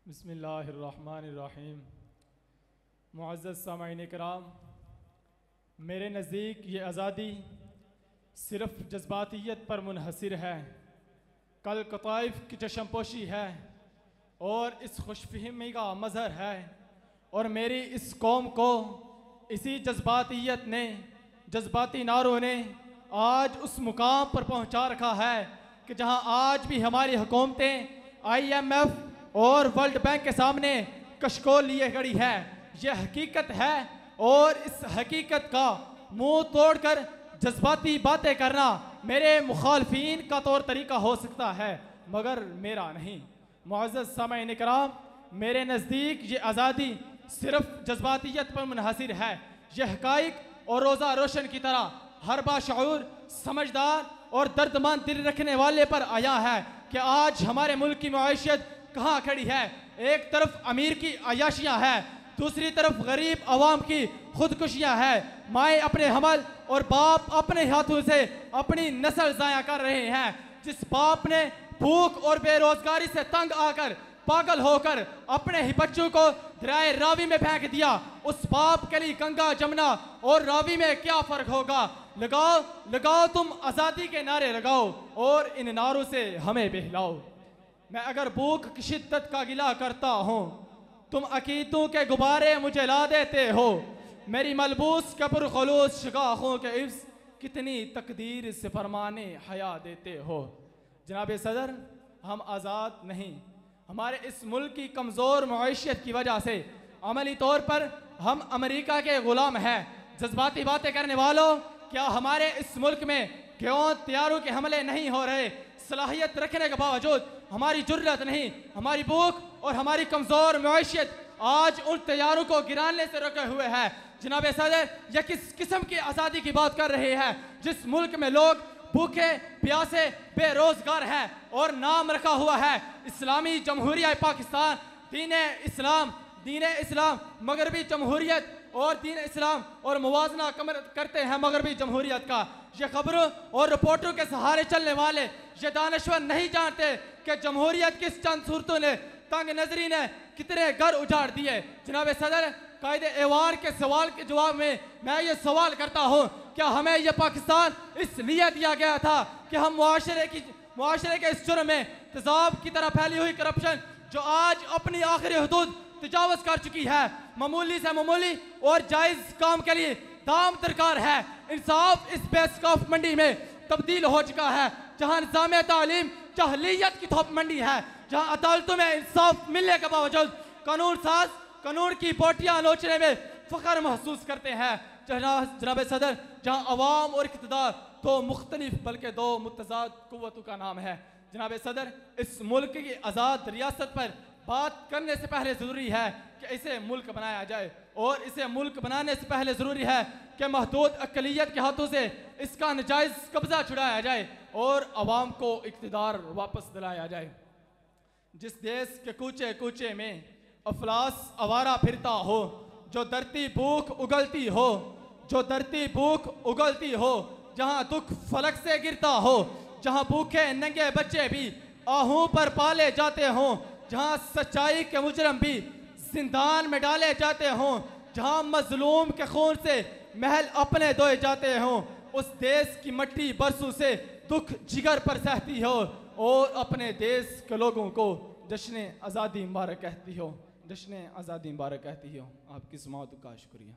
बिस्मिल्लाहिर्रहमानिर्रहीम। मुअज़्ज़ज़ सामाईन इकराम, मेरे नज़दीक ये आज़ादी सिर्फ़ जज्बातियत पर मुनहसर है, कल कताइफ की चशमपोशी है और इस खुशफ़हमी का मज़हर है। और मेरी इस कौम को इसी जज्बातियत ने, जज्बाती नारों ने आज उस मुकाम पर पहुँचा रखा है कि जहाँ आज भी हमारी हुकूमतें IMF और वर्ल्ड बैंक के सामने कशकोल लिए खड़ी है। यह हकीकत है और इस हकीकत का मुंह तोड़कर जज्बाती बातें करना मेरे मुखालफीन का तौर तरीका हो सकता है, मगर मेरा नहीं। मुअज़्ज़ज़ सामाईन इकराम, मेरे नज़दीक ये आज़ादी सिर्फ जज्बातियत पर मुनहसर है। यह हक़ाइक़ और रोज़ा रोशन की तरह हर बाशऊर, समझदार और दर्दमंद दिल रखने वाले पर आया है कि आज हमारे मुल्क की मईशत कहाँ खड़ी है। एक तरफ अमीर की अयाशियाँ हैं, दूसरी तरफ गरीब आवाम की खुदकुशियाँ हैं। माएँ अपने हमल और बाप अपने हाथों से अपनी नस्ल ज़ाया कर रहे हैं। जिस बाप ने भूख और बेरोजगारी से तंग आकर पागल होकर अपने ही बच्चों को दरियाए रावी में फेंक दिया, उस बाप के लिए गंगा जमुना और रावी में क्या फर्क होगा। लगाओ लगाओ तुम आज़ादी के नारे लगाओ और इन नारों से हमें बहलाओ। मैं अगर भूख की शिद्दत का गिला करता हूँ, तुम अकीदों के गुब्बारे मुझे ला देते हो। मेरी मलबूस के पुरखलूस शिगाखों के इफ्स कितनी तकदीर से फरमाने हया देते हो। जनाब सदर, हम आज़ाद नहीं, हमारे इस मुल्क की कमज़ोर मईशत की वजह से अमली तौर पर हम अमेरिका के ग़ुलाम हैं। जज्बाती बातें करने वालों, क्या हमारे इस मुल्क में क्यों तैयारों के हमले नहीं हो रहे? सलाहियत रखने के बावजूद हमारी जुर्रत नहीं, हमारी भूख और हमारी कमज़ोर मईशत आज उन तैयारों को गिराने से रोके हुए है। जनाब सदर, यह किस किस्म की आज़ादी की बात कर रहे हैं जिस मुल्क में लोग भूखे प्यासे बेरोजगार हैं और नाम रखा हुआ है इस्लामी जमहूरिया पाकिस्तान। दीन इस्लाम मगरबी जमहूरियत और दीन इस्लाम और मुवाजना करते हैं मगरबी जमहूरियत का। ये खबरों और रिपोर्टों के सहारे चलने वाले ये दानश्वर नहीं जानते कि जमहूरियत किस चंद सूरतों ने, तंग नजरी ने कितने घर उजाड़ दिए। जनाब सदर, कायदे एवान के सवाल के जवाब में मैं ये सवाल करता हूँ, क्या हमें यह पाकिस्तान इसलिए दिया गया था कि हम मुआशरे के इस जुर्म में तेजाब की तरह फैली हुई करप्शन जो आज अपनी आखिरी हदूद तजावज़ कर चुकी है, मामूली से मामूली और जायज़ काम के लिए दाम दरकार है। इंसाफ इस बेसकाफ मंडी में तब्दील हो चुका है, जहाँ निज़ाम तालीम जहलियत की थोप मंडी है, जहाँ अदालतों में इंसाफ मिलने के बावजूद कानून साज कानून की बोटियाँ नोचने में फ़ख्र महसूस करते हैं। जनाब सदर, जहाँ अवाम और इक़्तिदार दो मुख्तलिफ बल्कि दो मुतज़ाद कुव्वतों का नाम है। जनाब सदर, इस मुल्क की आज़ाद रियासत पर बात करने से पहले ज़रूरी है कि इसे मुल्क बनाया जाए, और इसे मुल्क बनाने से पहले ज़रूरी है कि महदूद अक़लियत के हाथों से इसका नाजायज़ कब्ज़ा छुड़ाया जाए और अवाम को इक़्तिदार वापस दिलाया जाए। जिस देश के कूचे कूचे में अफलास आवारा फिरता हो, जो धरती भूख उगलती हो, जो धरती भूख उगलती हो, जहाँ दुख फलक से गिरता हो, जहाँ भूखे नंगे बच्चे भी आहूं पर पाले जाते हों, जहाँ सच्चाई के मुजरम भी जिंदान में डाले जाते हों, जहाँ मजलूम के खून से महल अपने धोए जाते हों, उस देश की मट्टी बरसों से दुख जिगर पर सहती हो और अपने देश के लोगों को जश्न आज़ादी मुबारक कहती हो, जश्न आज़ादी मुबारक कहती हो। आपकी समाअत का शुक्रिया।